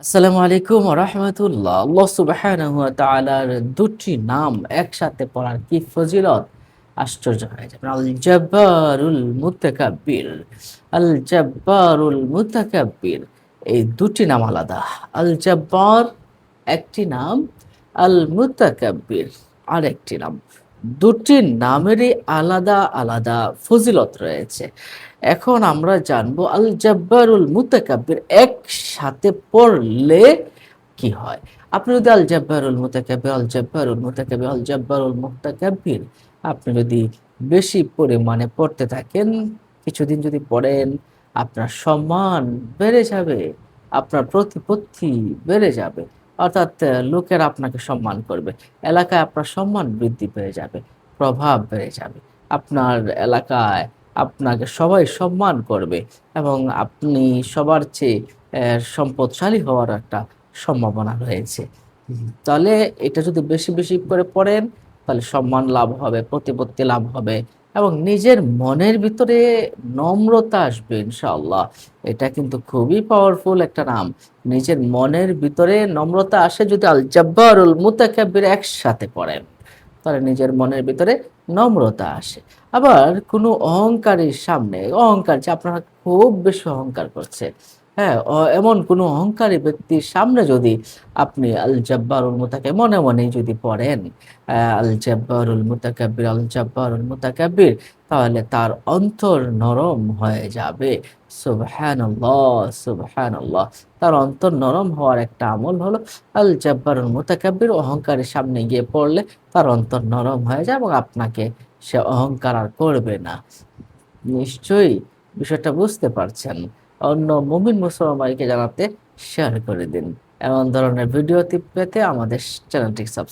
আসসালামু আলাইকুম ওয়া রাহমাতুল্লাহ। আল্লাহ সুবহানাহু ওয়া তাআলার দুটি নাম একসাথে পড়ার কি ফজিলত! আশ্চর্য হয়ে যাবেন। আল জাব্বারুল মুতাকাব্বির, আল জাব্বারুল মুতাকাব্বির এই দুটি নাম আলাদা। আল জাব্বার একটি নাম, আল মুতাকাব্বির আরেকটি নাম। দুটি নামেরই আলাদা, আলাদা ফজিলত রয়েছে। এখন আমরা জানবো আল জাব্বারুল মুতাকাব্বির একসাথে পড়লে কি হয়? আপনি যদি আল জাব্বারুল মুতাকাব্বির, আল জাব্বারুল মুতাকাব্বির, আল জাব্বারুল মুতাকাব্বির আপনি যদি বেশি পরিমাণে পড়তে থাকেন, কিছুদিন যদি পড়েন, আপনার সম্মান বেড়ে যাবে, আপনার প্রতিপত্তি বেড়ে যাবে। অর্থাৎ লোকেরা আপনাকে সম্মান করবে। এলাকায় আপনার সম্মান বৃদ্ধি পেয়ে যাবে, প্রভাব বেড়ে যাবে। আপনার এলাকায় আপনাকে সবাই সম্মান করবে এবং আপনি সবার চেয়ে সম্পদশালী হওয়ার একটা সম্ভাবনা রয়েছে। তাহলে এটা যদি বেশি, বেশি করে পড়েন তাহলে সম্মান লাভ হবে, প্রতিপত্তি লাভ হবে এবং নিজের মনের ভিতরে নম্রতা আসবে ইনশাআল্লাহ। এটা কিন্তু খুবই পাওয়ারফুল একটা নাম। নিজের মনের ভিতরে নম্রতা আসে যদি আল জাব্বারুল মুতাকাব্বির একসাথে পড়েন। তাহলে নিজের মনের ভিতরে নম্রতা আসে। আবার কোনো অহংকারীর সামনে অহংকার যে আপনারা খুব বেশি অহংকার করছে। হ্যাঁ? এমন কোনো অহংকারী ব্যক্তির সামনে যদি আপনি আল জাব্বারুল মনে, মনেই যদি পড়েন আল জাব্বারুল মুতাকাব্বির, আল জাব্বারুল মুতাকাব্বির তাহলে তার অন্তর নরম হয়ে যাবে। সুবহানাল্লাহ, সুবহানাল্লাহ। তার অন্তর নরম হওয়ার একটা আমল হলো আল জাব্বারুল মুতাকাব্বির অহংকারের সামনে গিয়ে পড়লে তার অন্তর নরম হয়ে যায় এবং আপনাকে সে অহংকার আর করবে না। নিশ্চয়ই বিষয়টা বুঝতে পারছেন। অন্য মুমিন মুসলমানকে জানাতে শেয়ার করে দিন। এমন ধরনের ভিডিও পেতে আমাদের চ্যানেলটি সাবস্ক্রাইব